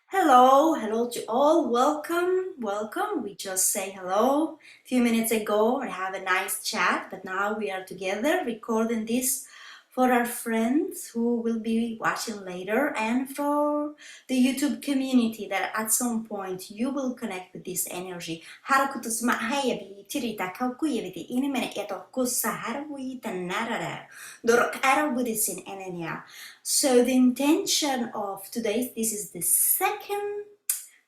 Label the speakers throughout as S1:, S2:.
S1: Hello to all. Welcome. We just say hello. A few minutes ago, I have a nice chat, but now we are together recording this for our friends who will be watching later and for the YouTube community that at some point you will connect with this energy. Harakutus mahaya bi tirita kaukuyeviti inimene eto kusaharwita narara. Dorok arabudisin enenya. So the intention of today's, this is the second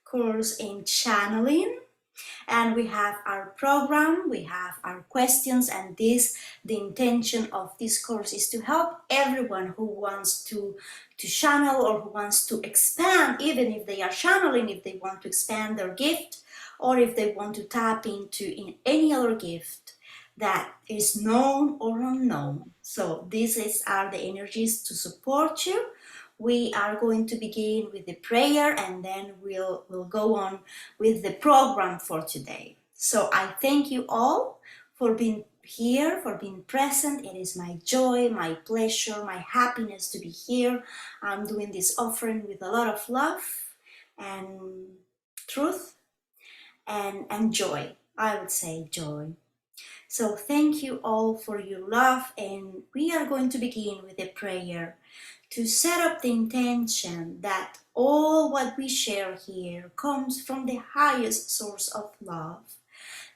S1: course in channeling, and we have our program, we have our questions, and the intention of this course is to help everyone who wants to channel or who wants to expand, even if they are channeling, if they want to expand their gift or if they want to tap into any other gift that is known or unknown. So are the energies to support you. We are going to begin with the prayer and then we'll go on with the program for today. So I thank you all for being here, for being present. It is my joy, my pleasure, my happiness to be here. I'm doing this offering with a lot of love and truth and joy. I would say joy. So thank you all for your love, and we are going to begin with a prayer to set up the intention that all what we share here comes from the highest source of love,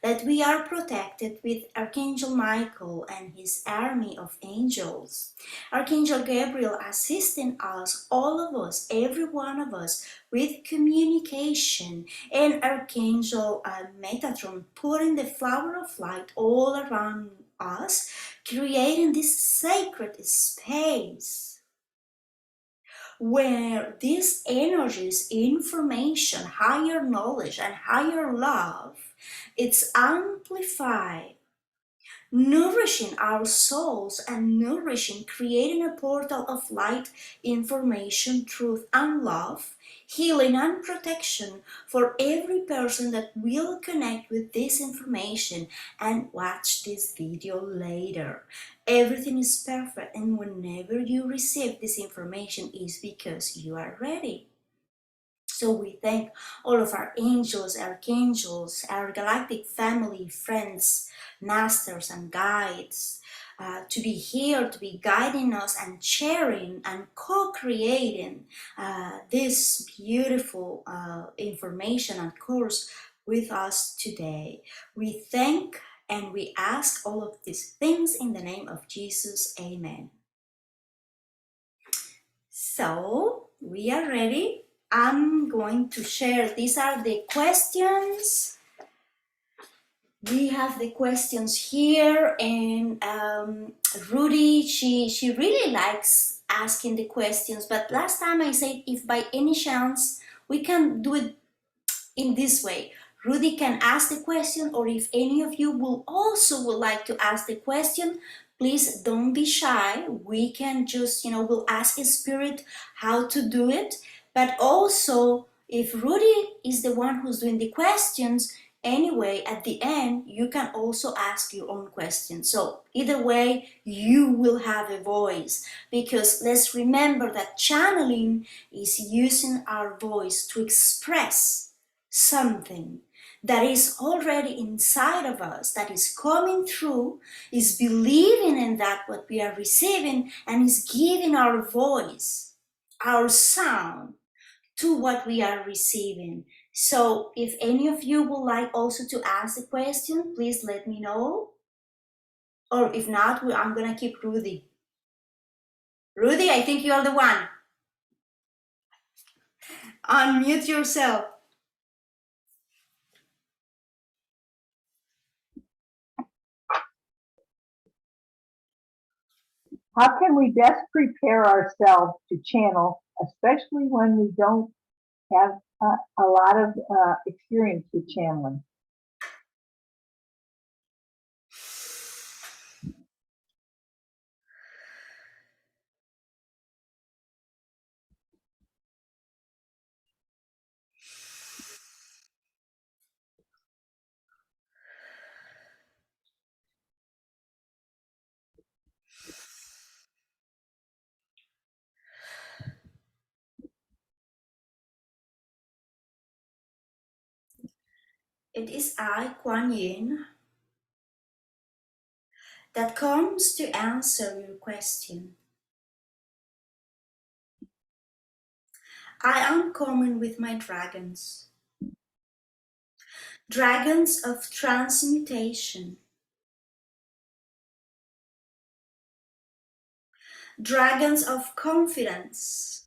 S1: that we are protected with Archangel Michael and his army of angels. Archangel Gabriel assisting us, all of us, every one of us, with communication, and Archangel Metatron putting the flower of light all around us, creating this sacred space where these energies, information, higher knowledge, and higher love, it's amplified, nourishing our souls and nourishing, creating a portal of light, information, truth, and love, healing and protection for every person that will connect with this information and watch this video later. Everything is perfect, and whenever you receive this information is because you are ready. So we thank all of our angels, archangels, our galactic family, friends, masters, and guides to be here, to be guiding us and sharing and co-creating this beautiful information and course with us today. We thank and we ask all of these things in the name of Jesus. Amen. So we are ready. I'm going to share, these are the questions. We have the questions here, and Rudy, she really likes asking the questions, but last time I said if by any chance we can do it in this way. Rudy can ask the question, or if any of you would like to ask the question, please don't be shy. We can just, we'll ask his spirit how to do it. But also, if Rudy is the one who's doing the questions, anyway, at the end, you can also ask your own question. So either way, you will have a voice, because let's remember that channeling is using our voice to express something that is already inside of us, that is coming through, is believing in that what we are receiving, and is giving our voice, our sound to what we are receiving. So if any of you would like also to ask the question, please let me know. Or if not, I'm gonna keep Rudy. Rudy, I think you are the one. Unmute yourself.
S2: How can we best prepare ourselves to channel, especially when we don't have a lot of experience with channeling?
S1: It is I, Kuan Yin, that comes to answer your question. I am coming with my dragons. Dragons of transmutation. Dragons of confidence.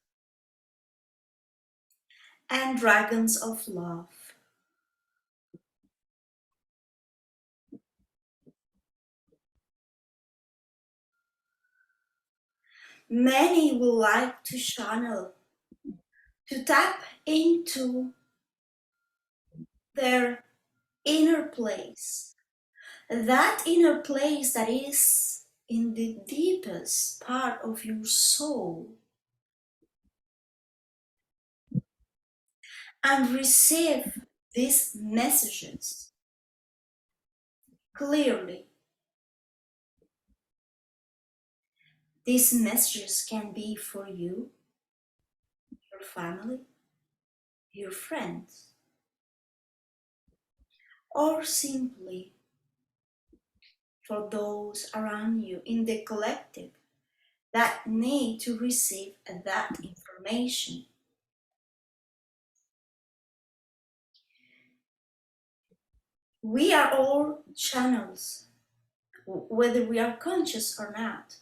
S1: And dragons of love. Many will like to channel, to tap into their inner place. That inner place that is in the deepest part of your soul. And receive these messages clearly. These messages can be for you, your family, your friends, or simply for those around you in the collective that need to receive that information. We are all channels, whether we are conscious or not.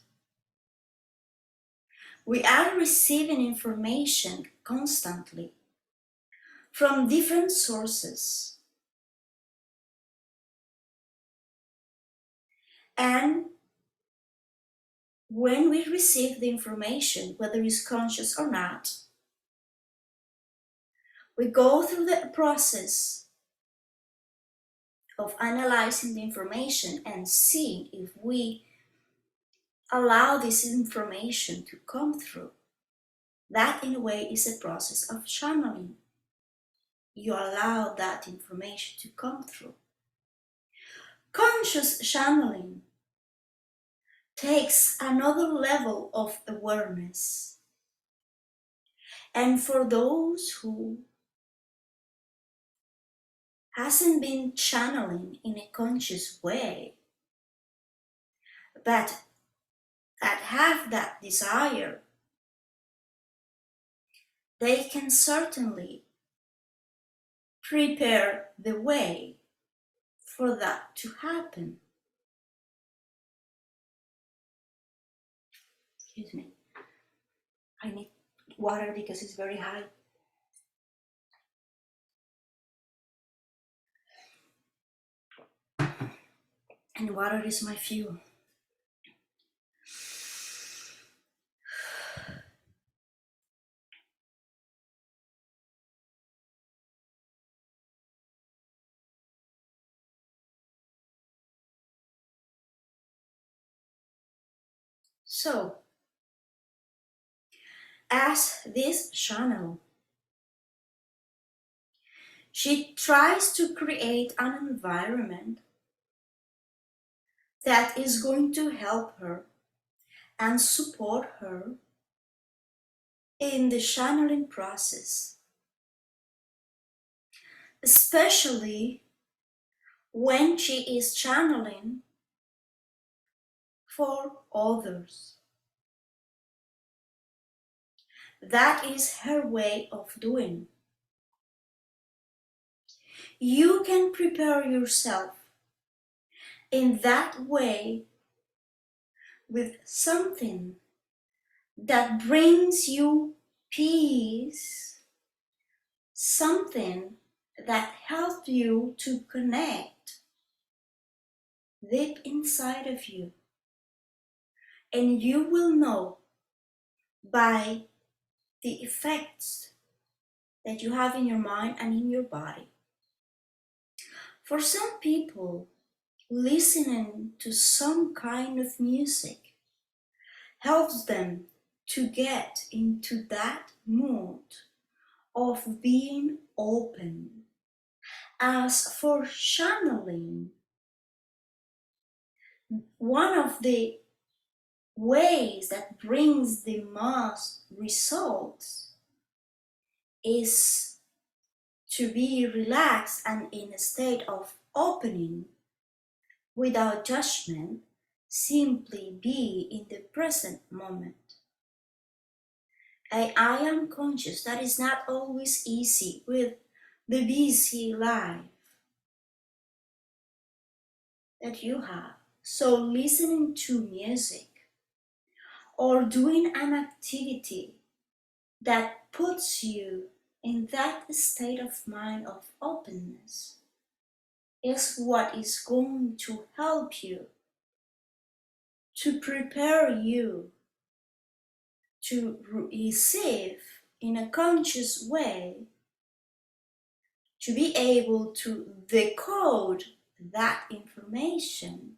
S1: We are receiving information constantly from different sources. And when we receive the information, whether it's conscious or not, we go through the process of analyzing the information and seeing if we allow this information to come through. That, in a way, is a process of channeling. You allow that information to come through. Conscious channeling takes another level of awareness. And for those who hasn't been channeling in a conscious way, but that have that desire, they can certainly prepare the way for that to happen. Excuse me. I need water because it's very high. And water is my fuel. So, as this channel, she tries to create an environment that is going to help her and support her in the channeling process, especially when she is channeling for others. That is her way of doing. You can prepare yourself in that way with something that brings you peace, something that helps you to connect deep inside of you. And you will know by the effects that you have in your mind and in your body. For some people, listening to some kind of music helps them to get into that mood of being open. As for channeling, one of the ways that brings the most results is to be relaxed and in a state of opening without judgment, simply be in the present moment. I am conscious that is not always easy with the busy life that you have. So listening to music or doing an activity that puts you in that state of mind of openness is what is going to help you, to prepare you to receive in a conscious way, to be able to decode that information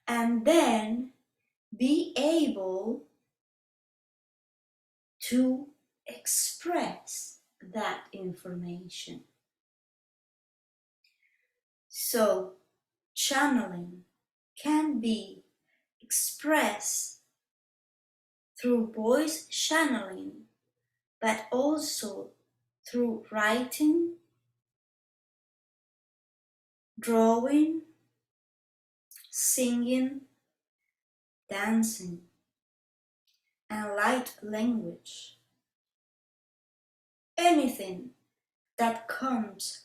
S1: and then be able to express that information. So, channeling can be expressed through voice channeling, but also through writing, drawing, singing, dancing, and light language. Anything that comes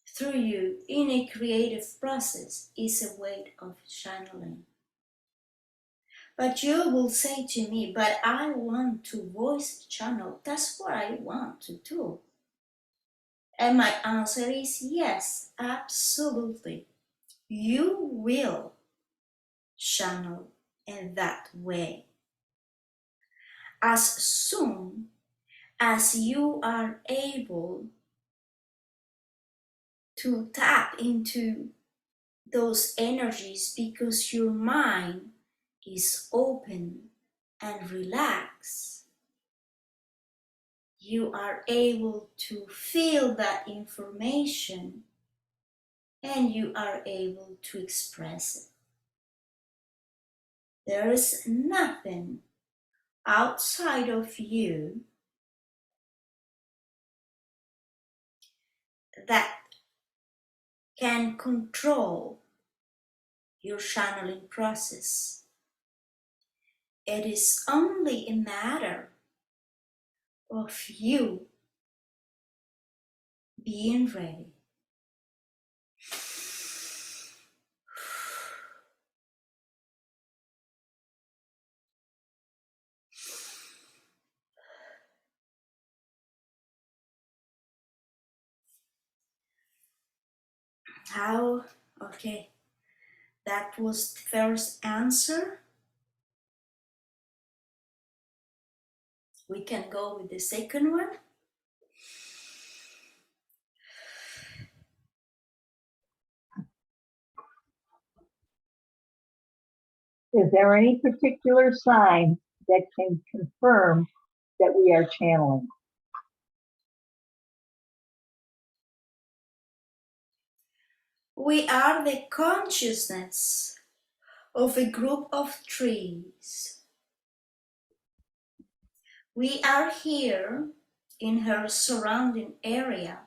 S1: through you in a creative process is a way of channeling. But you will say to me, but I want to voice channel. That's what I want to do. And my answer is yes, absolutely. You will channel in that way. As soon as you are able to tap into those energies because your mind is open and relaxed, you are able to feel that information and you are able to express it. There is nothing outside of you that can control your channeling process. It is only a matter of you being ready. How? Okay, that was the first answer. We can go with the second one.
S2: Is there any particular sign that can confirm that we are channeling?
S1: We are the consciousness of a group of trees. We are here in her surrounding area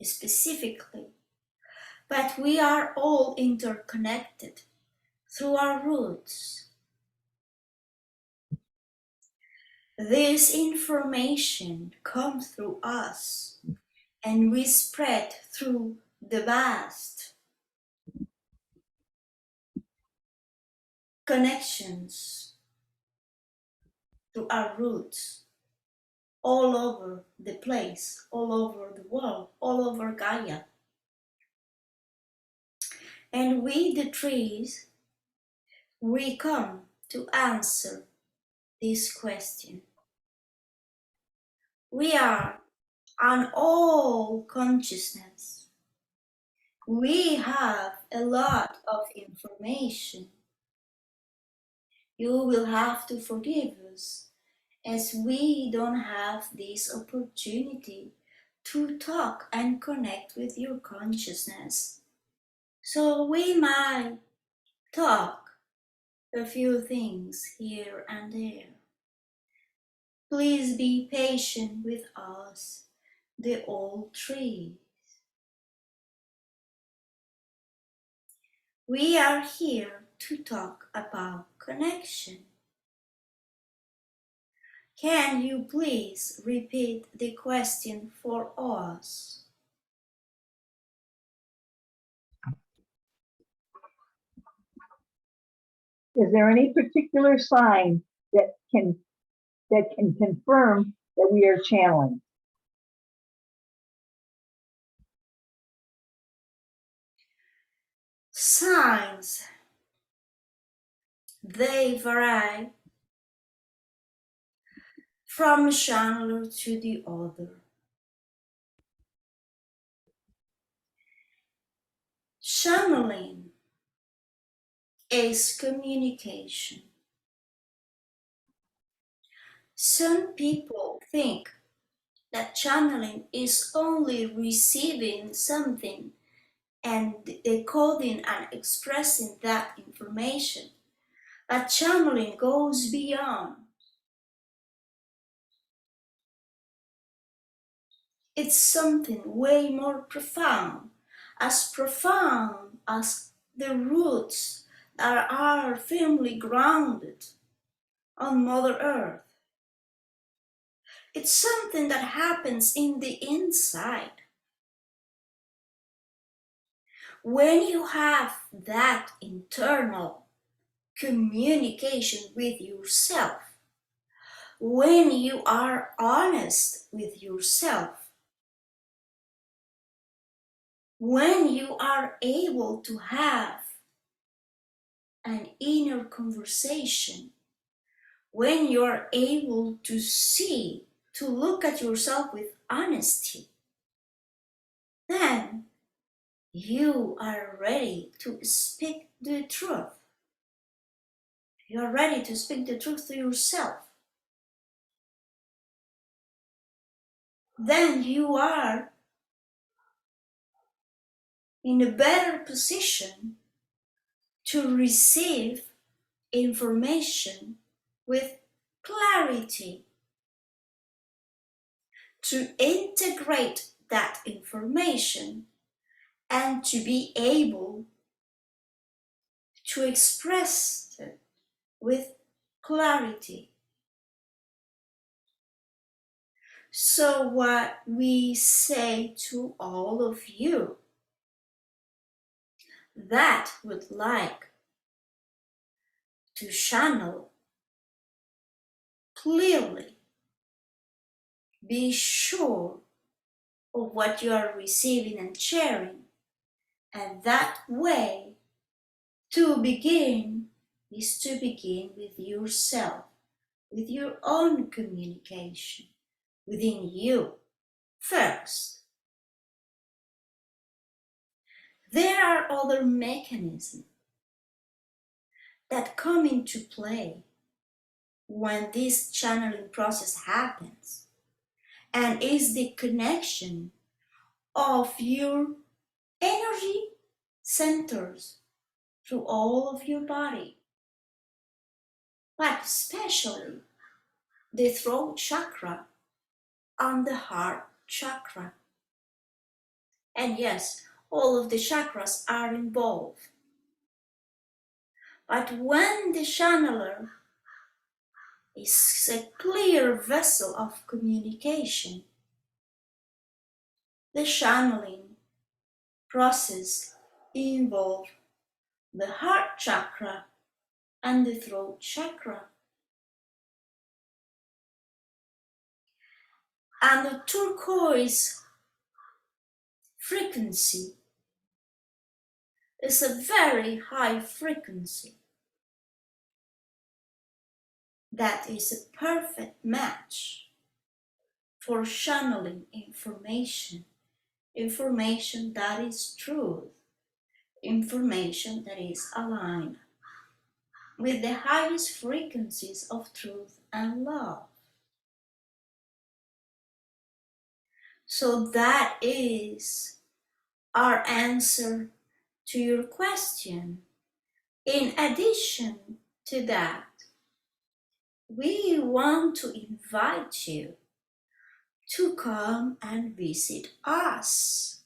S1: specifically, but we are all interconnected through our roots. This information comes through us and we spread through the vast connections through our roots all over the place, all over the world, all over Gaia. And we, the trees, we come to answer this question. We are an all consciousness. We have a lot of information. You will have to forgive us as we don't have this opportunity to talk and connect with your consciousness. So we might talk a few things here and there. Please be patient with us the old trees. We are here to talk about connection. Can you please repeat the question for us?
S2: Is there any particular sign that can confirm that we are channeling?
S1: Signs, they vary from a channeler to the other. Channeling is communication. Some people think that channeling is only receiving something and decoding and expressing that information. But channeling goes beyond. It's something way more profound as the roots that are firmly grounded on Mother Earth. It's something that happens in the inside. When you have that internal communication with yourself, when you are honest with yourself, when you are able to have an inner conversation, when you're able to see, to look at yourself with honesty, then you are ready to speak the truth. You are ready to speak the truth to yourself. Then you are in a better position to receive information with clarity, to integrate that information and to be able to express it with clarity. So what we say to all of you that would like to channel clearly, be sure of what you are receiving and sharing, and that way to begin is to begin with yourself, with your own communication within you first. There are other mechanisms that come into play when this channeling process happens, and is the connection of your energy centers through all of your body, but especially the throat chakra and the heart chakra. And yes, all of the chakras are involved. But when the channeler is a clear vessel of communication, the channeling process involves the heart chakra and the throat chakra. And the turquoise frequency is a very high frequency that is a perfect match for channeling information, information that is truth, information that is aligned with the highest frequencies of truth and love. So that is our answer to your question. In addition to that, we want to invite you to come and visit us.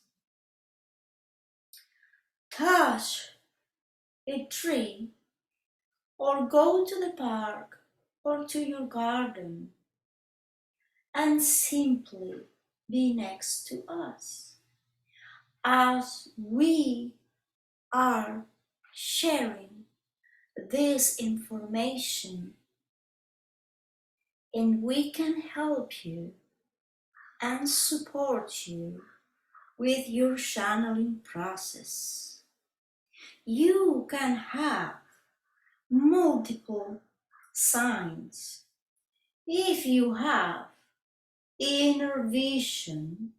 S1: Touch a tree or go to the park or to your garden and simply be next to us as we are sharing this information, and we can help you and support you with your channeling process. You can have multiple signs. If you have inner vision,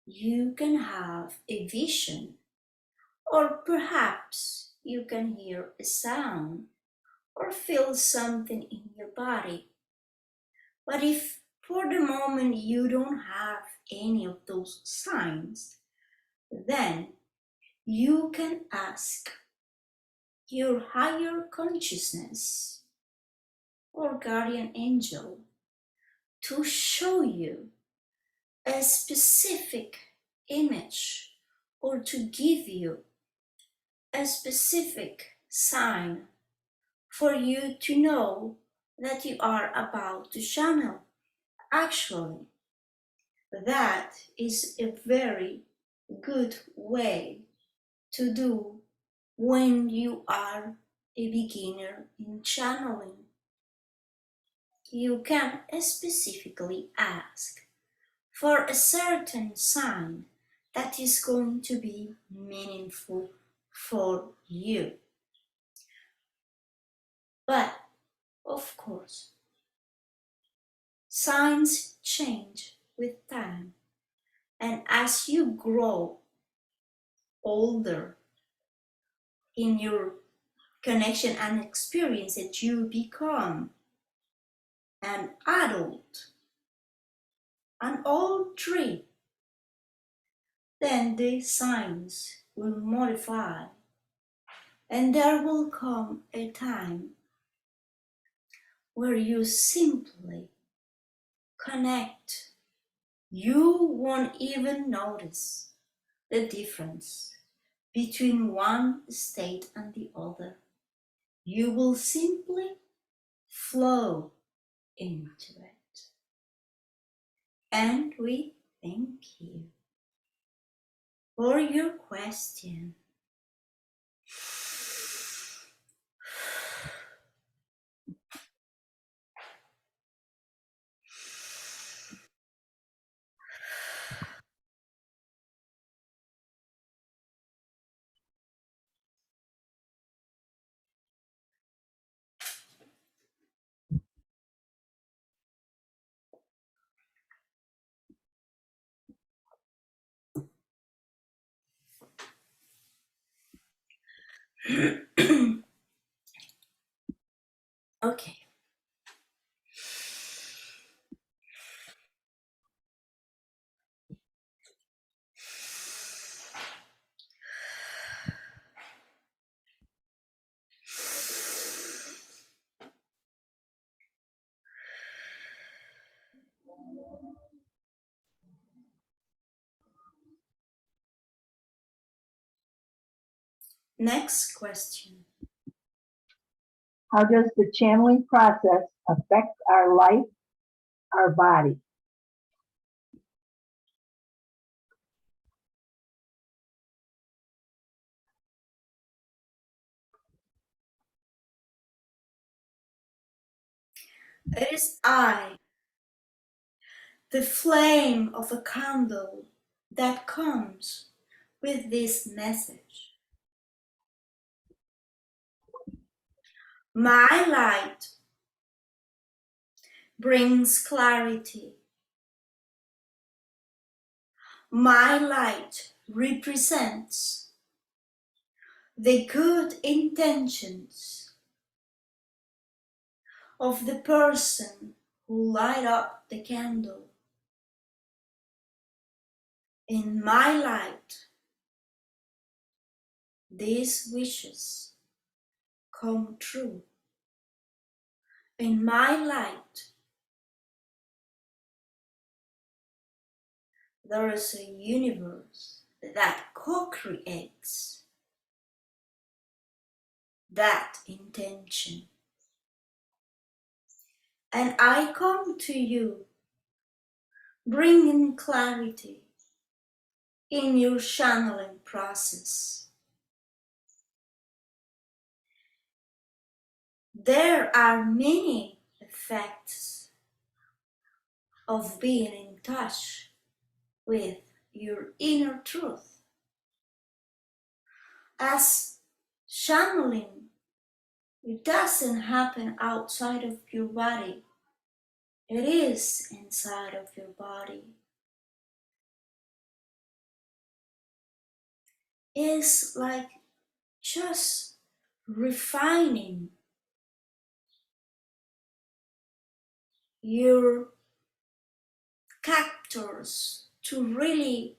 S1: you can have a vision, or perhaps you can hear a sound or feel something in your body. But if for the moment you don't have any of those signs, then you can ask your higher consciousness or guardian angel to show you a specific image or to give you a specific sign for you to know that you are about to channel. Actually, that is a very good way to do when you are a beginner in channeling. You can specifically ask for a certain sign that is going to be meaningful for you. But of course, signs change with time, and as you grow older in your connection and experience, that you become an adult, an old tree, then the signs will modify, and there will come a time where you simply connect. You won't even notice the difference between one state and the other. You will simply flow into it. And we thank you for your question. Okay. Next question.
S2: How does the channeling process affect our life, our body?
S1: It is I, the flame of a candle, that comes with this message. My light brings clarity. My light represents the good intentions of the person who light up the candle. In my light, these wishes come true. In my light, there is a universe that co-creates that intention. And I come to you bringing clarity in your channeling process. There are many effects of being in touch with your inner truth. As channeling, it doesn't happen outside of your body, it is inside of your body. It's like just refining your captors to really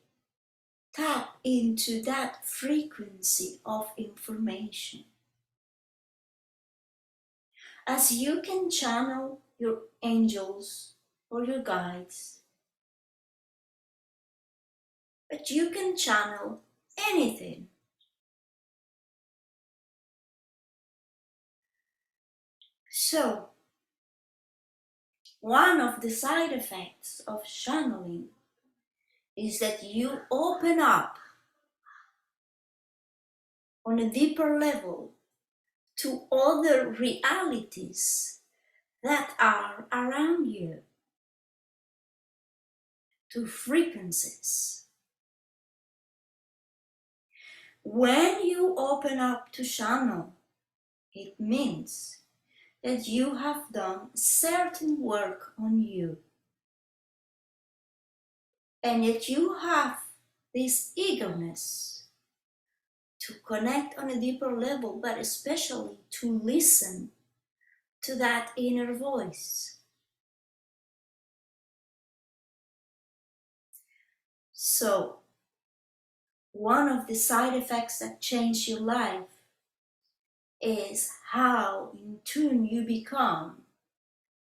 S1: tap into that frequency of information. As you can channel your angels or your guides, but you can channel anything. So, one of the side effects of channeling is that you open up on a deeper level to other realities that are around you, to frequencies. When you open up to channel, it means that you have done certain work on you and that you have this eagerness to connect on a deeper level, but especially to listen to that inner voice. So, one of the side effects that change your life is how in tune you become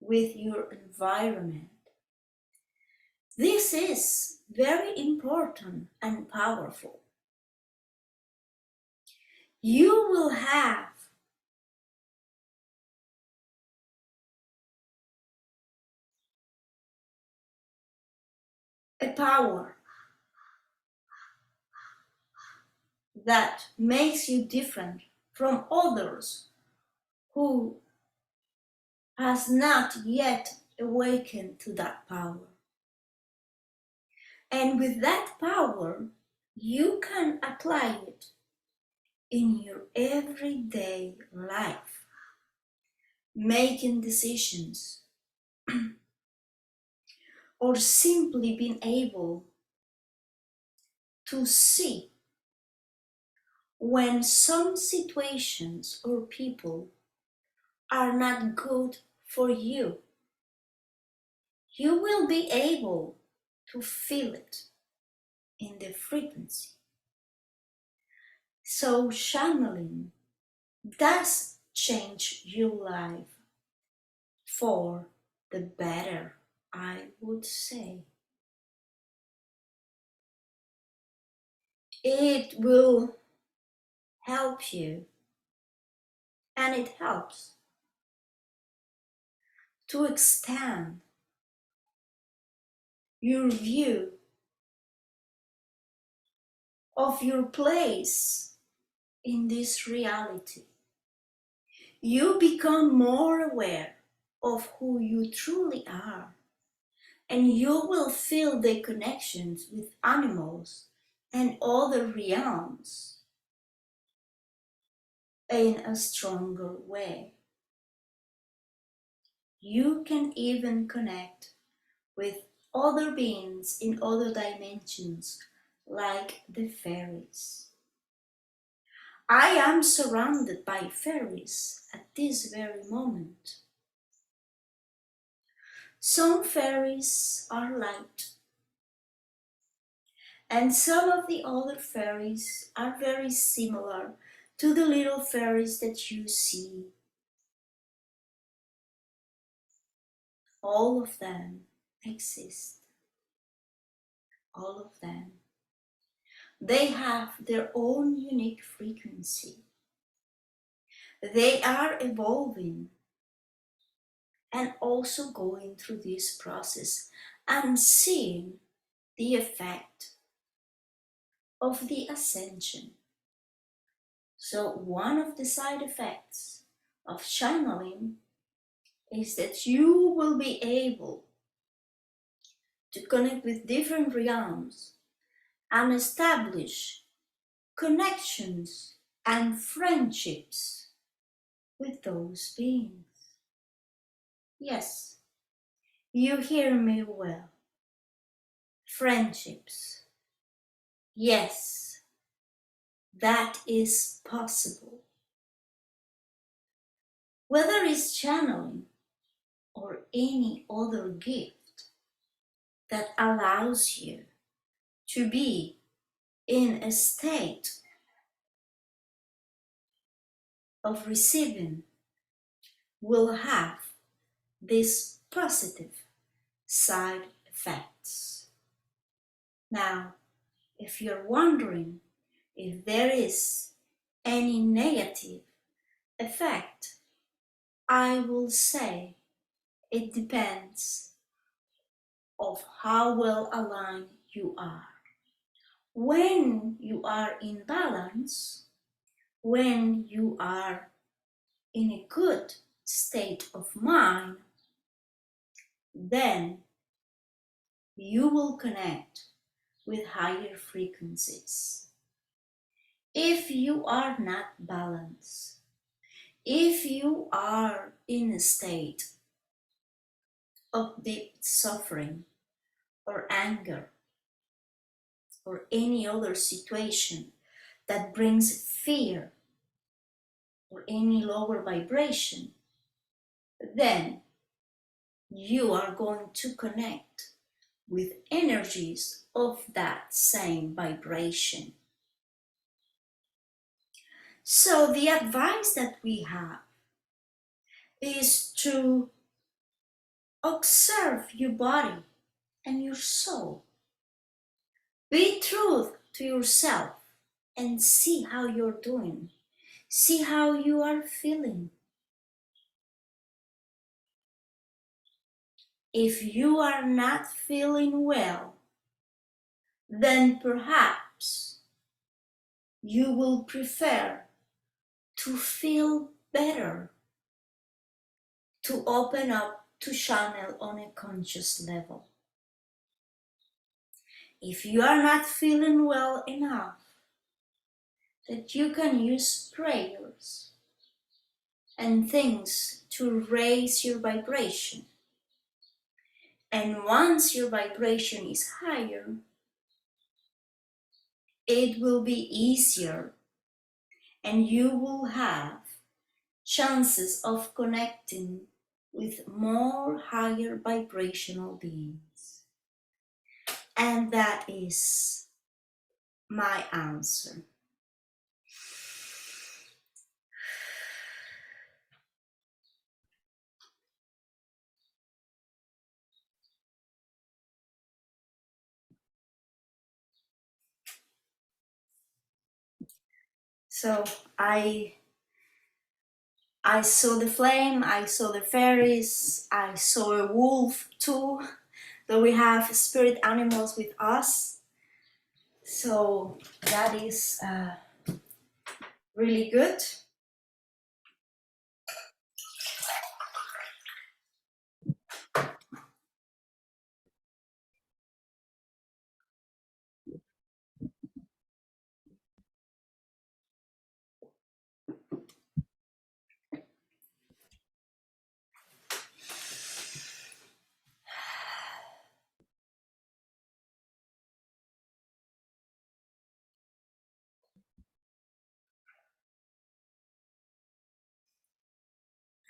S1: with your environment. This is very important and powerful. You will have a power that makes you different from others who has not yet awakened to that power. And with that power, you can apply it in your everyday life, making decisions, or simply being able to see when some situations or people are not good for you. You will be able to feel it in the frequency. So channeling does change your life for the better, I would say. It will help you, and it helps to extend your view of your place in this reality. You become more aware of who you truly are, and you will feel the connections with animals and other realms in a stronger way. You can even connect with other beings in other dimensions, like the fairies. I am surrounded by fairies at this very moment. Some fairies are light, and some of the other fairies are very similar to the little fairies that you see. All of them exist. all of them. They have their own unique frequency. They are evolving and also going through this process and seeing the effect of the ascension. So one of the side effects of channeling is that you will be able to connect with different realms and establish connections and friendships with those beings. Yes, you hear me well. Friendships. Yes, that is possible. Whether it's channeling or any other gift that allows you to be in a state of receiving will have these positive side effects. Now, if you're wondering if there is any negative effect, I will say it depends of how well aligned you are. When you are in balance, when you are in a good state of mind, then you will connect with higher frequencies. If you are not balanced, if you are in a state of deep suffering or anger or any other situation that brings fear or any lower vibration, then you are going to connect with energies of that same vibration. So the advice that we have is to observe your body and your soul. Be true to yourself and see how you're doing. See how you are feeling. If you are not feeling well, then perhaps you will prefer to feel better, to open up to channel on a conscious level. If you are not feeling well enough, that you can use prayers and things to raise your vibration. And once your vibration is higher, it will be easier and you will have chances of connecting with more higher vibrational beings. And that is my answer. So I saw the flame, I saw the fairies, I saw a wolf too, though we have spirit animals with us. So that is really good.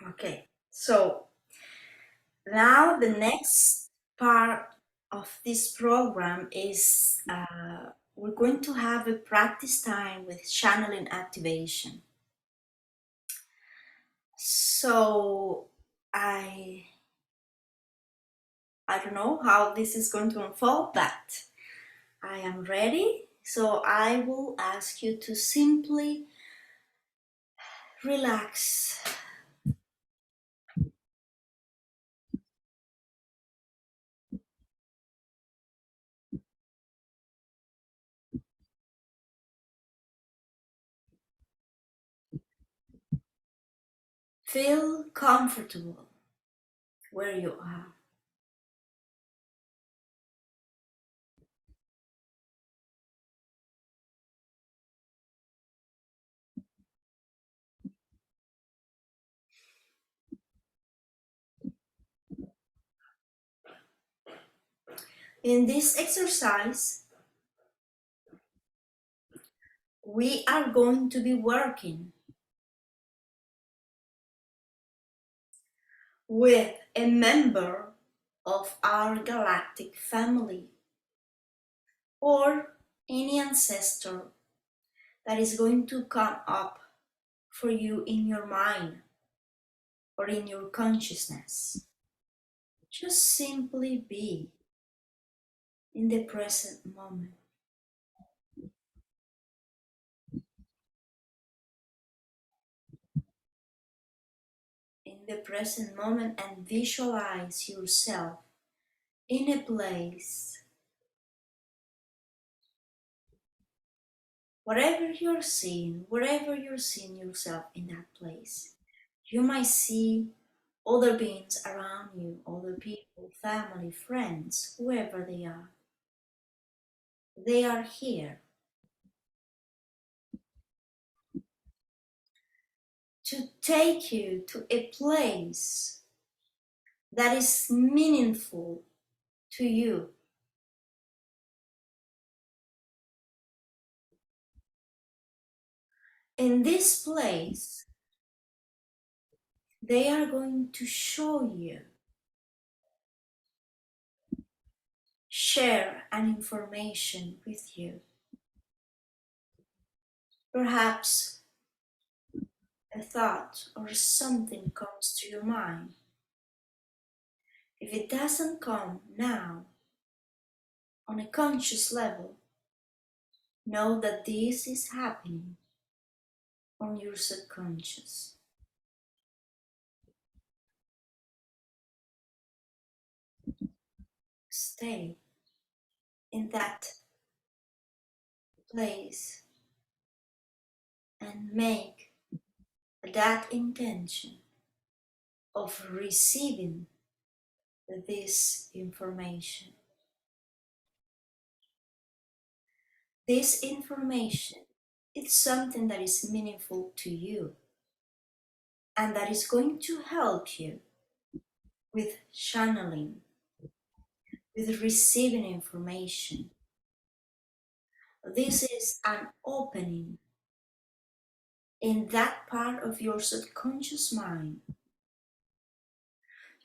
S1: Okay, so now the next part of this program is we're going to have a practice time with channeling activation. So I don't know how this is going to unfold, but I am ready. So I will ask you to simply relax. Feel comfortable where you are. In this exercise, we are going to be working with a member of our galactic family or any ancestor that is going to come up for you in your mind or in your consciousness. Just simply be in the present moment. In the present moment and visualize yourself in a place. Wherever you're seeing yourself in that place, you might see other beings around you, other people, family, friends, whoever they are. They are here to take you to a place that is meaningful to you. In this place, they are going to show you, share an information with you. Perhaps a thought or something comes to your mind. If it doesn't come now on a conscious level, know that this is happening on your subconscious. Stay in that place and make that intention of receiving this information. This information is something that is meaningful to you and that is going to help you with channeling, with receiving information. This is an opening in that part of your subconscious mind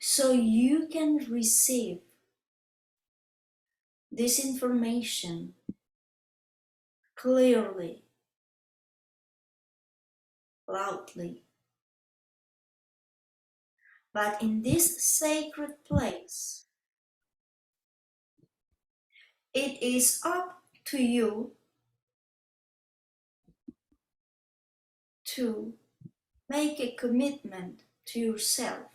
S1: so you can receive this information clearly, loudly. But in this sacred place, it is up to you to make a commitment to yourself,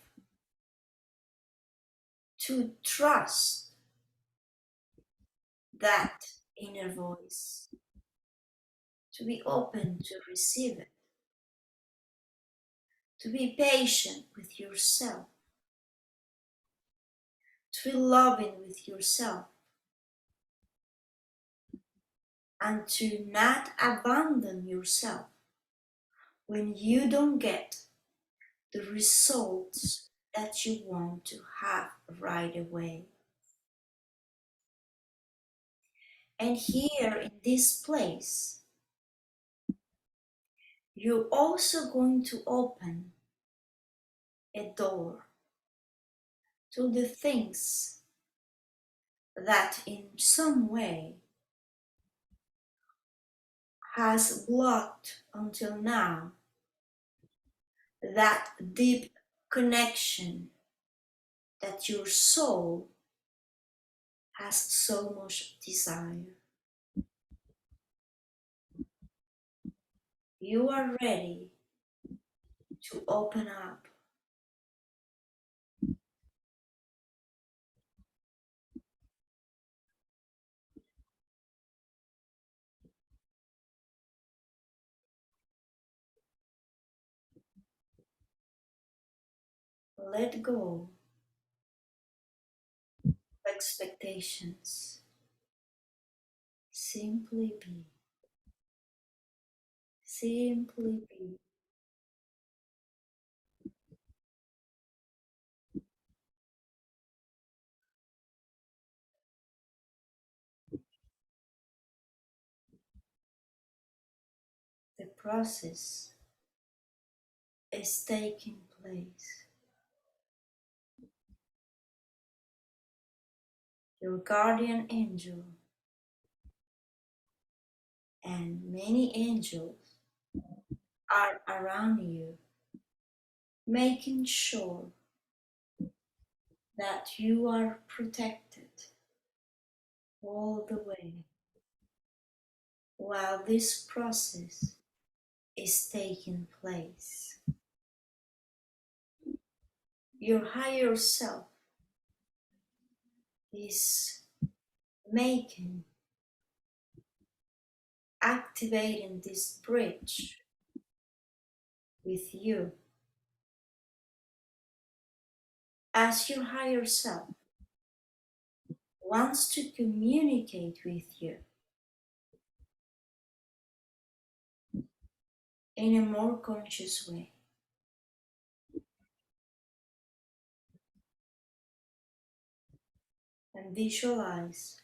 S1: to trust that inner voice, to be open to receive it, to be patient with yourself, to be loving with yourself, and to not abandon yourself when you don't get the results that you want to have right away. And here in this place, you're also going to open a door to the things that in some way has blocked until now that deep connection that your soul has so much desire. you are ready to open up. Let go of expectations. Simply be. Simply be. The process is taking place. Your guardian angel and many angels are around you, making sure that you are protected all the way while this process is taking place. Your higher self is making, activating this bridge with you. As your higher self wants to communicate with you in a more conscious way. And visualize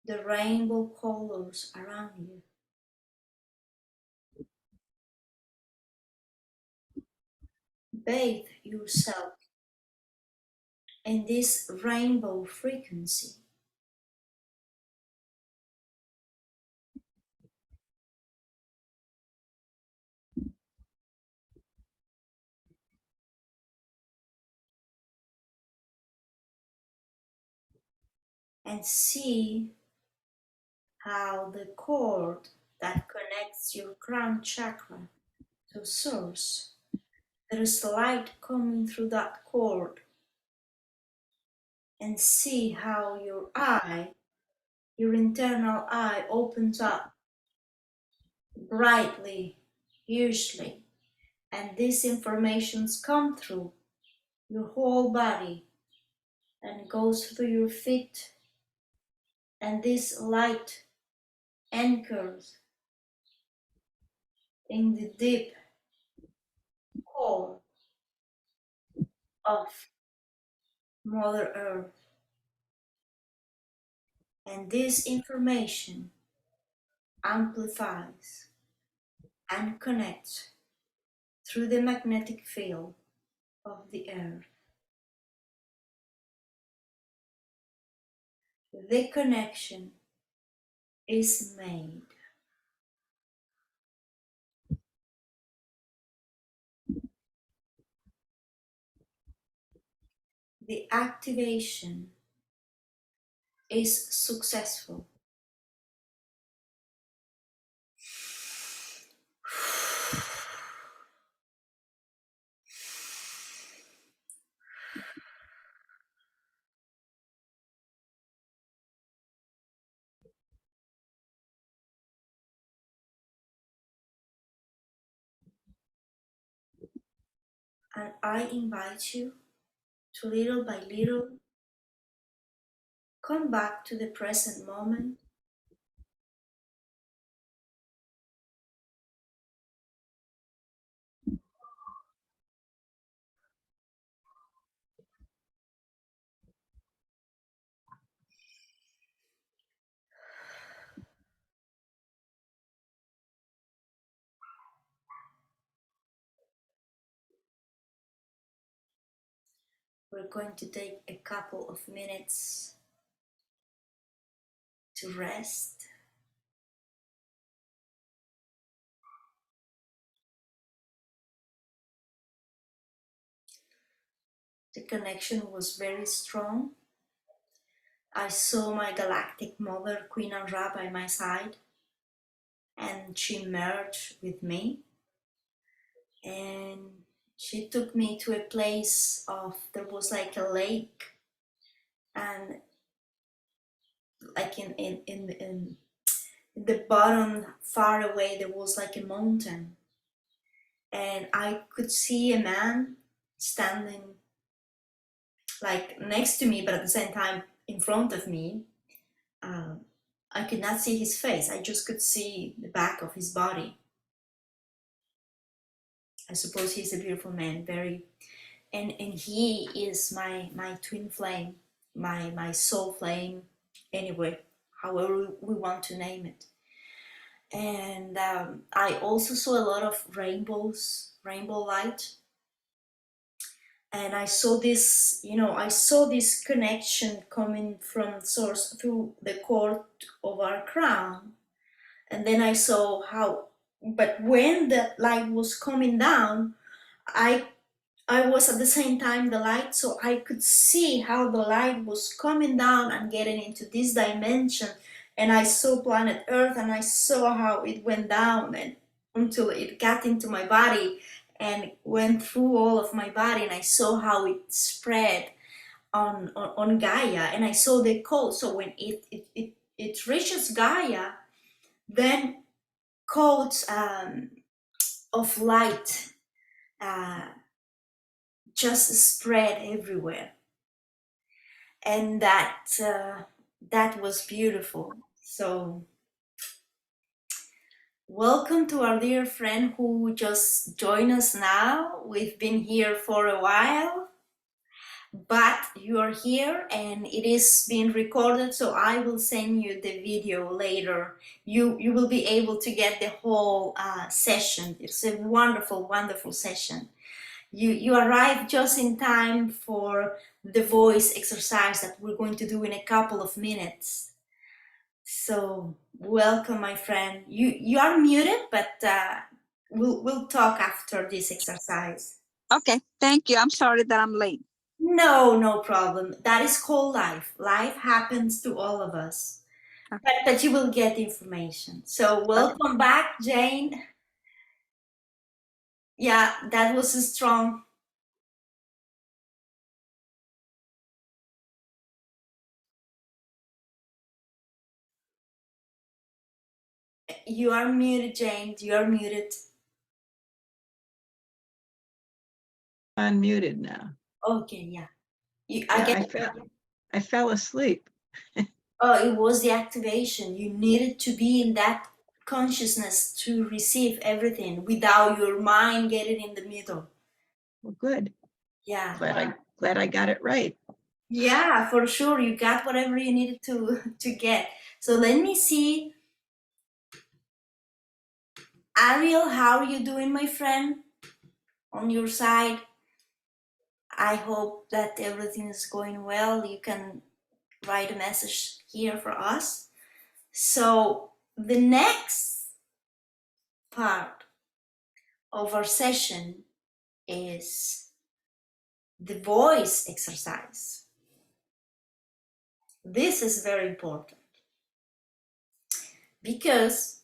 S1: the rainbow colors around you. Bathe yourself in this rainbow frequency. And see how the cord that connects your crown chakra to source, there is light coming through that cord, and see how your eye, your internal eye, opens up brightly, hugely, and these informations come through your whole body and goes through your feet, and this light anchors in the deep core of Mother Earth. And this information amplifies and connects through the magnetic field of the Earth. The connection is made. The activation is successful. And I invite you to little by little come back to the present moment. We're going to take a couple of minutes to rest. The connection was very strong. I saw my galactic mother, Queen Anra, by my side. and she merged with me, and she took me to a place of, there was like a lake, and like in the bottom far away there was like a mountain, and I could see a man standing like next to me, but at the same time in front of me. um, I could not see his face, I just could see the back of his body. I suppose he's a beautiful man, very, and he is my twin flame, my soul flame, anyway, however we want to name it. And I also saw a lot of rainbows, rainbow light, and I saw this, I saw this connection coming from source through the cord of our crown. And then I saw how, but when the light was coming down, I I was at the same time the light, so I could see how the light was coming down and getting into this dimension. And I saw planet Earth, and I saw how it went down and until it got into my body and went through all of my body. And I saw how it spread on Gaia, and I saw the code. So when it reaches Gaia, then codes of light uh, just spread everywhere, and that was beautiful. So welcome to our dear friend who just joined us now. We've been here for a while, but you are here and it is being recorded, so I will send you the video later. You will be able to get the whole session. It's a wonderful, wonderful session. You arrived just in time for the voice exercise that we're going to do in a couple of minutes. So welcome, my friend. You are muted, but we'll talk after this exercise.
S3: Okay, thank you. I'm sorry that I'm late.
S1: No problem. That is called life. Life happens to all of us.
S3: Okay.
S1: But you will get information. So welcome back, Jane. Yeah, that was a strong. You are muted, Jane. You are muted.
S4: Unmuted now.
S1: Okay, yeah.
S4: I fell asleep.
S1: Oh, it was the activation. You needed to be in that consciousness to receive everything without your mind getting in the middle.
S4: Well, good.
S1: Yeah.
S4: Glad I got it right.
S1: Yeah, for sure. You got whatever you needed to get. So let me see. Ariel, how are you doing, my friend? On your side? I hope that everything is going well. You can write a message here for us. So the next part of our session is the voice exercise. This is very important because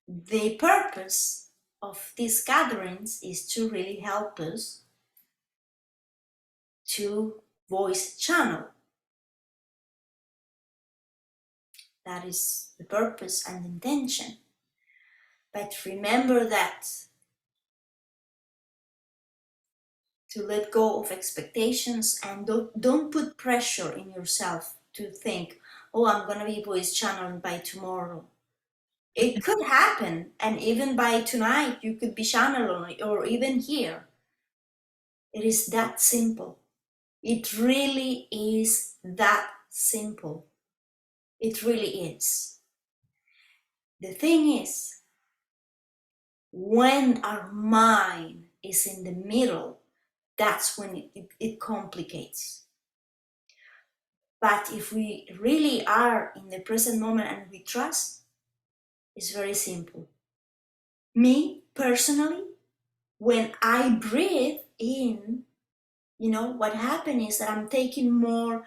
S1: the purpose of these gatherings is to really help us to voice channel. That is the purpose and intention. But remember that to let go of expectations and don't put pressure in yourself to think, oh, I'm going to be voice channeling by tomorrow. It could happen, and even by tonight you could be channeling, or even here. It is that simple. It really is that simple. It really is. The thing is, when our mind is in the middle, that's when it complicates. But if we really are in the present moment and we trust, it's very simple. Me, personally, when I breathe in, what happens is that I'm taking more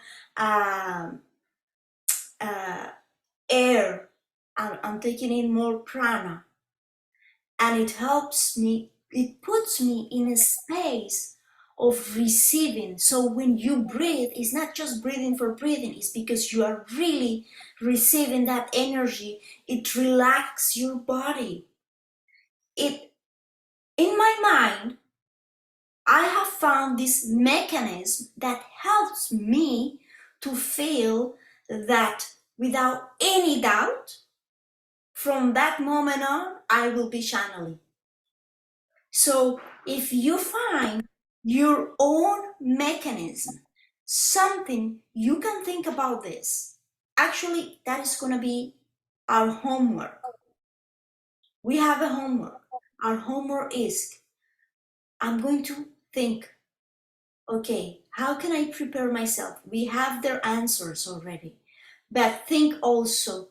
S1: air I'm taking in more prana, and it helps me, it puts me in a space of receiving. So when you breathe, it's not just breathing for breathing, it's because you are really receiving that energy. It relaxes your body. It, in my mind, I have found this mechanism that helps me to feel that without any doubt, from that moment on, I will be channeling. So if you find your own mechanism, something you can think about this, actually, that is going to be our homework. We have a homework. Our homework is, I'm going to think, okay, how can I prepare myself? We have their answers already. But think also,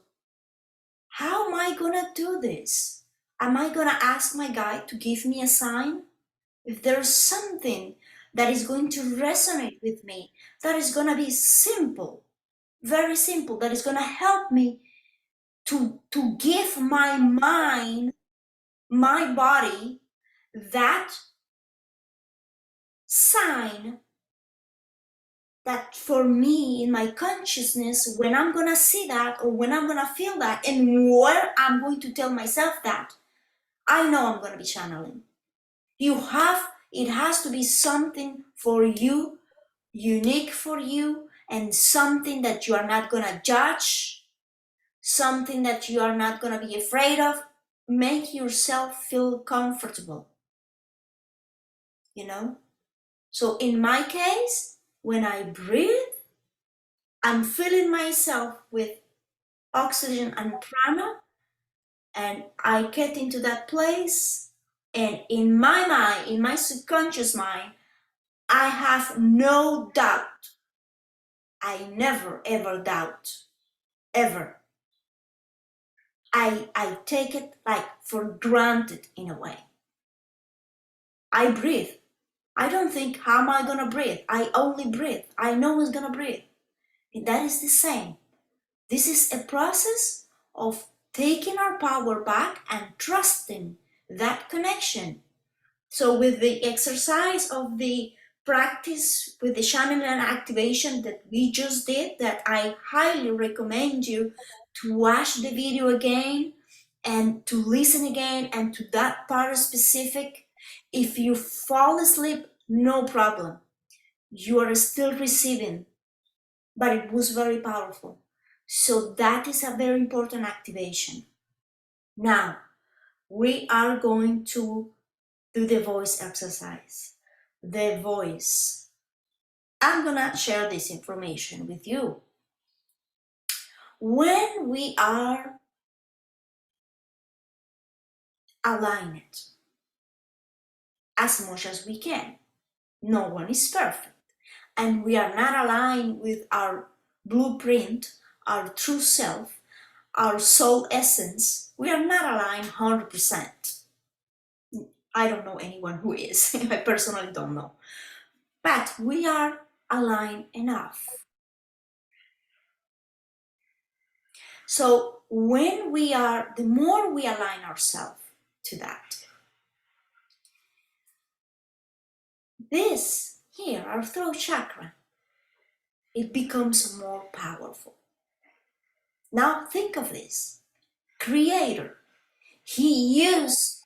S1: how am I going to do this? Am I going to ask my guide to give me a sign? If there's something that is going to resonate with me, that is going to be simple, very simple, that is going to help me to give my mind, my body, that sign that for me in my consciousness, when I'm going to see that or when I'm going to feel that and where I'm going to tell myself that, I know I'm going to be channeling. It has to be something for you, unique for you, and something that you are not going to judge, something that you are not going to be afraid of. Make yourself feel comfortable, you know? So in my case, when I breathe, I'm filling myself with oxygen and prana, and I get into that place, and in my mind, in my subconscious mind, I have no doubt. I never ever doubt, ever. I take it like for granted in a way. I breathe. I don't think, how am I gonna breathe? I only breathe. I know it's gonna breathe. And that is the same. This is a process of taking our power back and trusting that connection. So with the exercise of the practice with the channeling and activation that we just did, that I highly recommend you to watch the video again and to listen again and to that part specific. If you fall asleep, no problem. You are still receiving, but it was very powerful. So that is a very important activation. Now, we are going to do the voice exercise. The voice. I'm gonna share this information with you. When we are aligned as much as we can, no one is perfect, and we are not aligned with our blueprint, our true self, our soul essence. We are not aligned 100%. I don't know anyone who is. I personally don't know. But we are aligned enough. So when we are, the more we align ourselves to that, this here, our throat chakra, it becomes more powerful. Now think of this. Creator, he used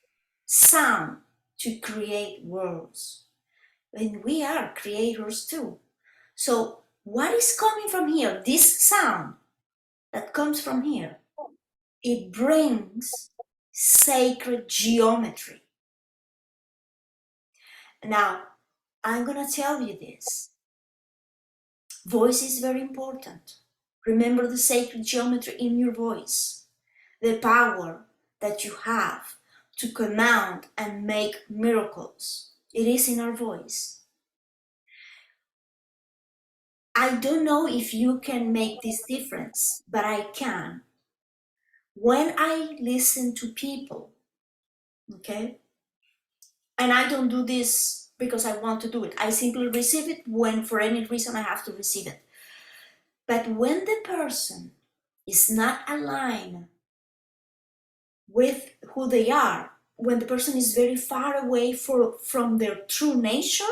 S1: sound to create worlds. And we are creators too. So what is coming from here? This sound that comes from here, it brings sacred geometry. Now, I'm gonna tell you this. Voice is very important. Remember the sacred geometry in your voice, the power that you have to command and make miracles. It is in our voice. I don't know if you can make this difference, but I can. When I listen to people, okay, and I don't do this because I want to do it. I simply receive it when for any reason I have to receive it. But when the person is not aligned with who they are. When the person is very far away from their true nature,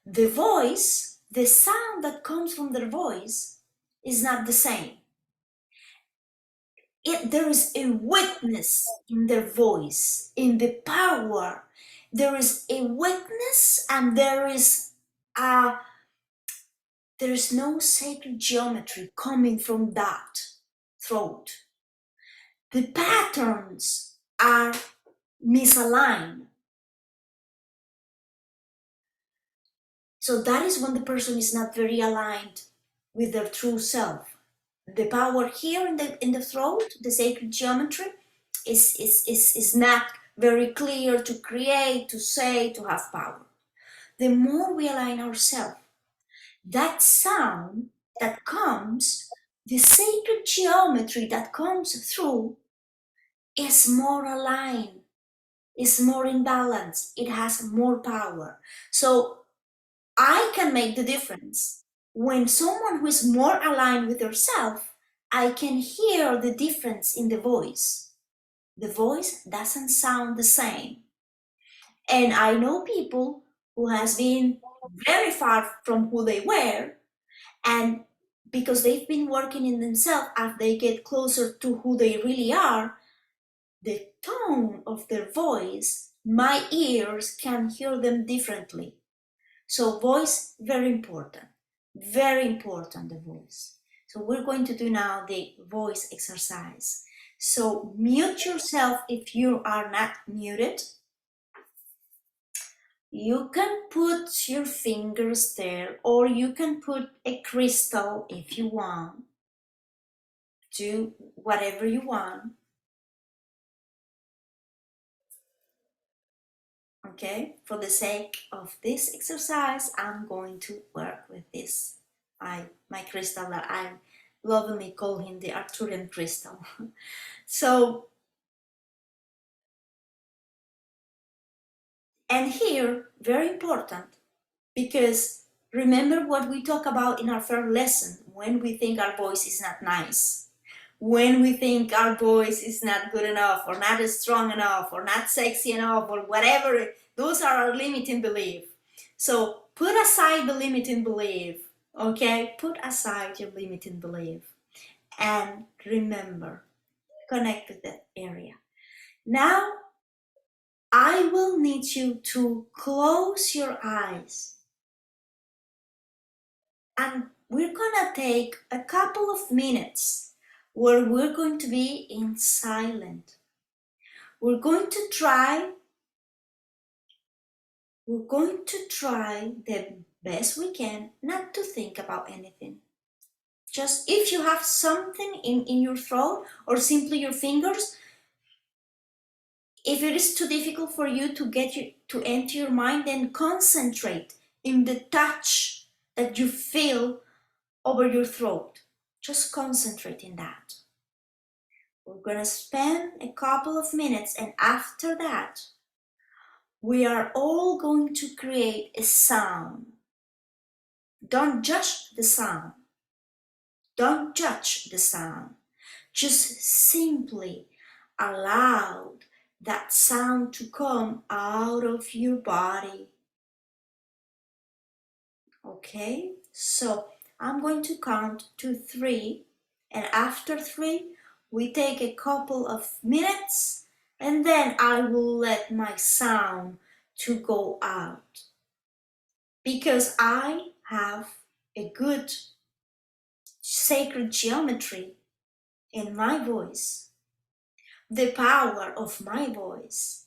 S1: the voice, the sound that comes from their voice is not the same. There is a witness in their voice, in the power. There is a witness, and there is no sacred geometry coming from that throat. The patterns are misaligned. So that is when the person is not very aligned with their true self. The power here in the throat, the sacred geometry, is not very clear to create, to say, to have power. The more we align ourselves, that sound that comes, the sacred geometry that comes through is more aligned, is more in balance, it has more power. So I can make the difference. When someone who is more aligned with herself, I can hear the difference in the voice. The voice doesn't sound the same. And I know people who has been very far from who they were, and because they've been working in themselves, as they get closer to who they really are, the tone of their voice, my ears can hear them differently. So voice, very important, the voice. So we're going to do now the voice exercise. So mute yourself if you are not muted. You can put your fingers there, or you can put a crystal if you want. Do whatever you want. Okay, for the sake of this exercise, I'm going to work with this. My crystal that I lovingly call him the Arcturian crystal. So, and here, very important, because remember what we talk about in our first lesson, when we think our voice is not nice, when we think our voice is not good enough, or not strong enough, or not sexy enough, or whatever, those are our limiting beliefs. So put aside the limiting belief, okay? Put aside your limiting belief and remember, connect with that area. Now, I will need you to close your eyes, and we're gonna take a couple of minutes where we're going to be in silent. We're going to try the best we can not to think about anything. Just if you have something in your throat, or simply your fingers, if it is too difficult for you to get you to enter your mind, then concentrate in the touch that you feel over your throat. Just concentrate in that. We're gonna spend a couple of minutes, and after that, we are all going to create a sound. Don't judge the sound. Don't judge the sound. Just simply allow that sound to come out of your body. Okay? So I'm going to count to 3, and after 3, we take a couple of minutes, and then I will let my sound to go out. Because I have a good sacred geometry in my voice. The power of my voice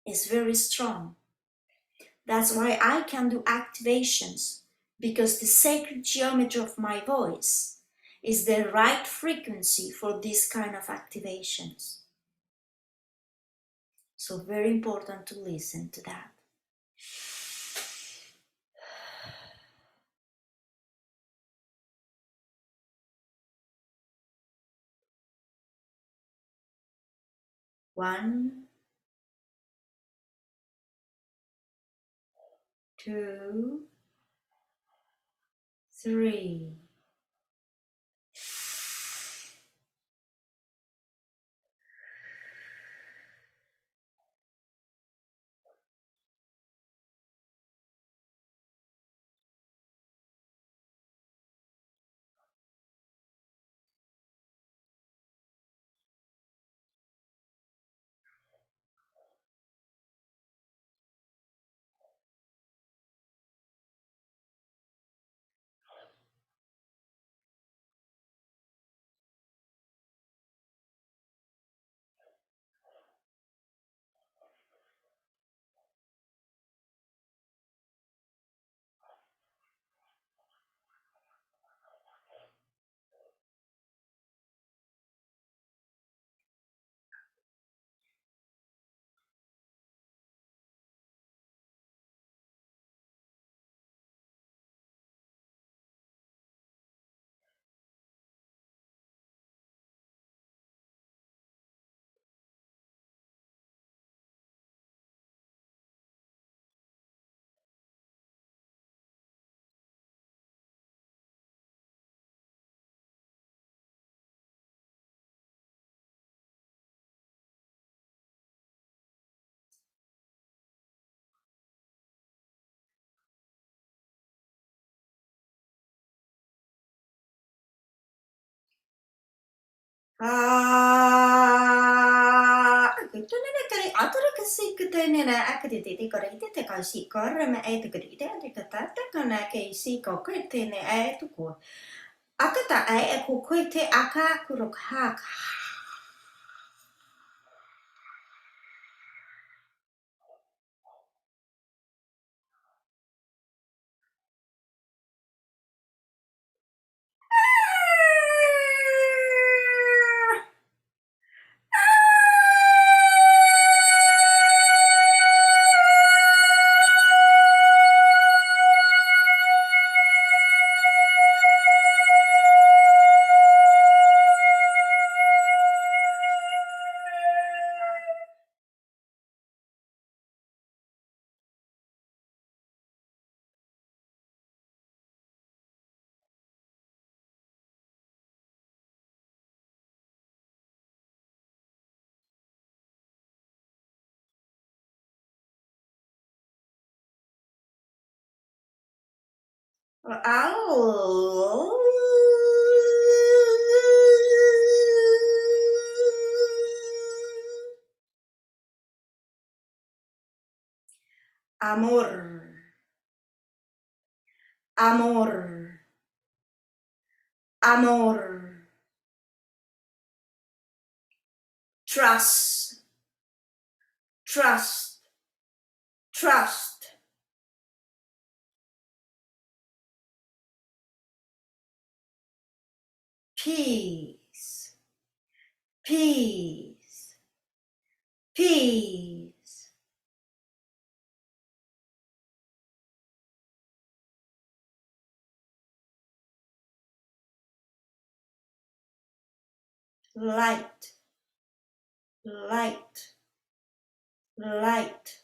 S1: is very strong. That's why I can do activations, because the sacred geometry of my voice is the right frequency for this kind of activations. So very important to listen to that. One, 2, 3. Amor, amor, amor, trust, trust, trust, peace, peace, peace, light, light, light.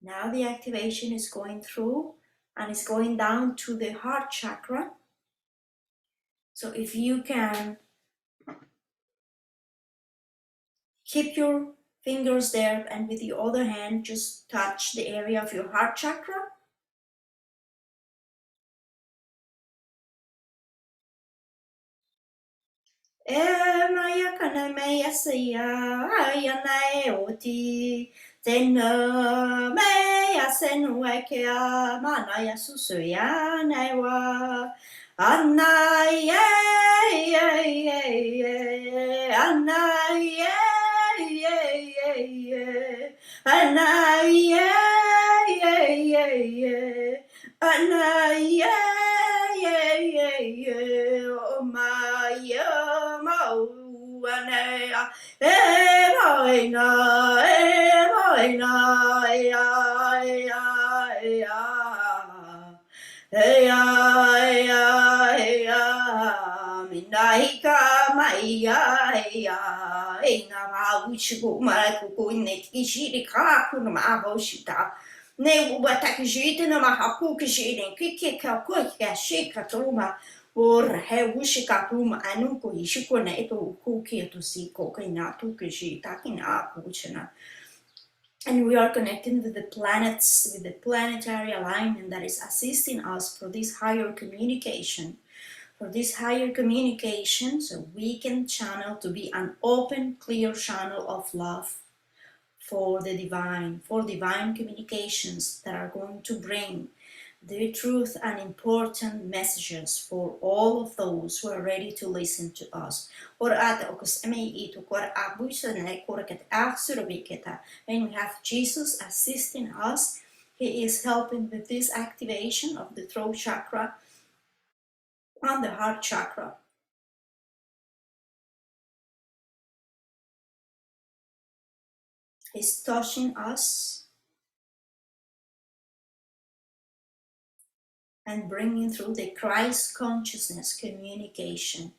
S1: Now the activation is going through and it's going down to the heart chakra. So if you can keep your fingers there and with the other hand just touch the area of your heart chakra. Maya kana maya saya ayana oti tena maya senu ekea mana ya susuya naiwa anaye anaye anaye anaye oh my mauanea emoina emoina ya ya ya ya ya ya minahika maya ya ina mauchiku marakuku netikishiri kakuna mahoshita ne ubatakishite na mahaku kishiri kike kakuka shika tuma or he wushika tuma anuko ishiko na eto kuki to siko kaina tu kishi takina kuchana. And we are connecting with the planets, with the planetary alignment that is assisting us for this higher communication. For this higher communication, so we can channel to be an open, clear channel of love for the divine, for divine communications that are going to bring the truth and important messages for all of those who are ready to listen to us. And we have Jesus assisting us. He is helping with this activation of the throat chakra and the heart chakra. He's touching us and bringing through the Christ consciousness communication.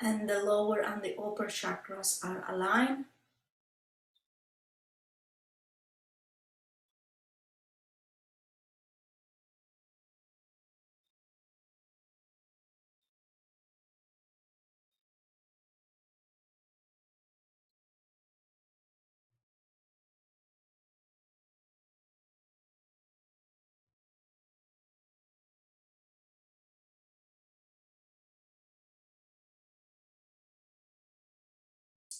S1: And the lower and the upper chakras are aligned.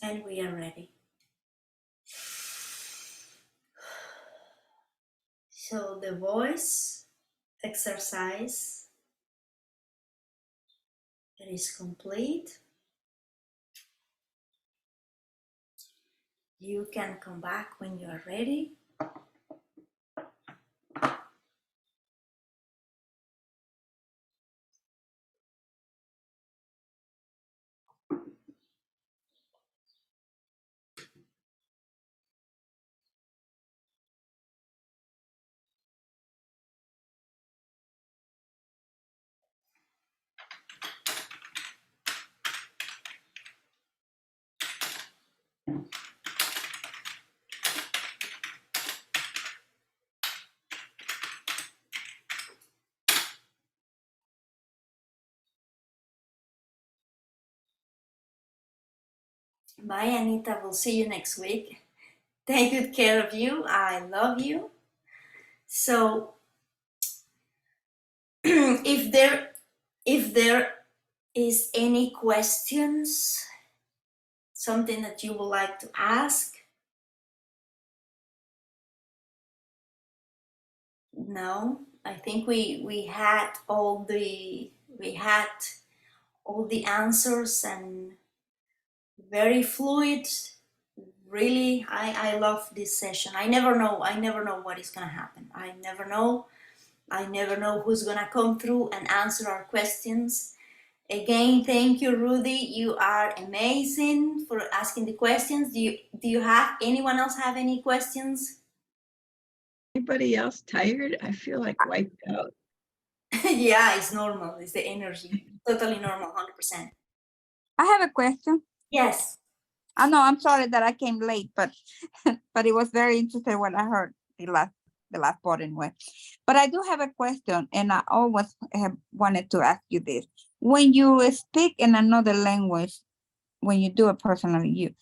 S1: And we are ready. So the voice exercise is complete. You can come back when you are ready. Bye, Anita. We'll see you next week. Take good care of you. I love you. So if there is any questions, something that you would like to ask? No, I think we had all the answers, and very fluid. Really, I love this session. I never know what is gonna happen. I never know who's gonna come through and answer our questions. Again, thank you, Rudy. You are amazing for asking the questions. Do you have anyone else have any questions?
S4: Anybody else tired? I feel like wiped out.
S1: Yeah, it's normal. It's the energy. Totally normal, 100%.
S3: I have a question.
S1: Yes.
S3: I know I'm sorry that I came late, but but it was very interesting when I heard the last part anyway. But I do have a question, and I always have wanted to ask you this. When you speak in another language, when you do it personally,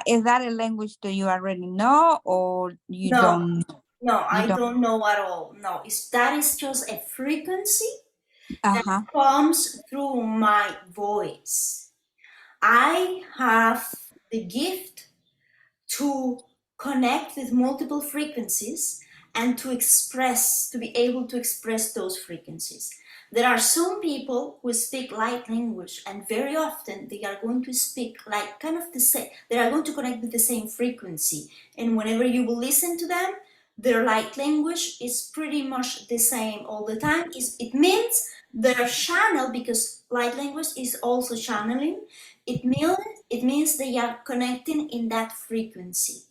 S3: is that a language that you already know, or you
S1: No,
S3: don't?
S1: no,
S3: You
S1: I
S3: don't.
S1: don't know at all. No, that is just a frequency that
S3: Uh-huh.
S1: comes through my voice. I have the gift to connect with multiple frequencies and to be able to express those frequencies. There are some people who speak light language, and very often they are going to speak like kind of the same, they are going to connect with the same frequency. And whenever you will listen to them, their light language is pretty much the same all the time. It means their channel, because light language is also channeling, it means they are connecting in that frequency.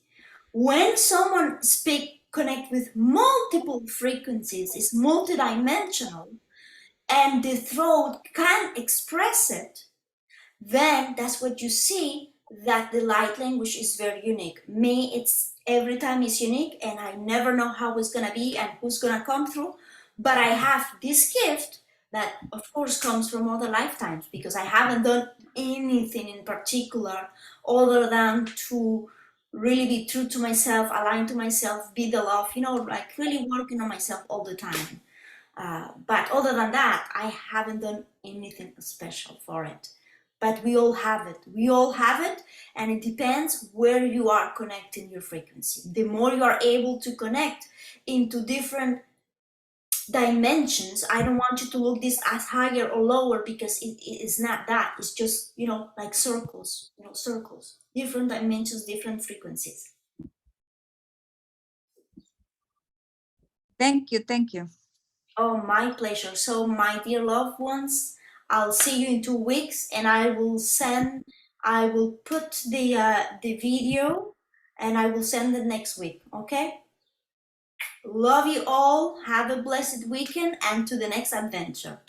S1: When someone connect with multiple frequencies, is multidimensional, and the throat can express it, then that's what you see, that the light language is very unique. Me, it's every time is unique, and I never know how it's gonna be and who's gonna come through. But I have this gift that of course comes from other lifetimes, because I haven't done anything in particular other than to really be true to myself, align to myself, be the love, like really working on myself all the time. But other than that, I haven't done anything special for it. But we all have it. We all have it, and it depends where you are connecting your frequency. The more you are able to connect into different dimensions, I don't want you to look this as higher or lower, because it is not that. It's just, like circles, circles, different dimensions, different frequencies.
S3: Thank you. Thank you.
S1: Oh, my pleasure. So, my dear loved ones, I'll see you in 2 weeks, and I will put the video, and I will send it next week. Okay? Love you all. Have a blessed weekend, and to the next adventure.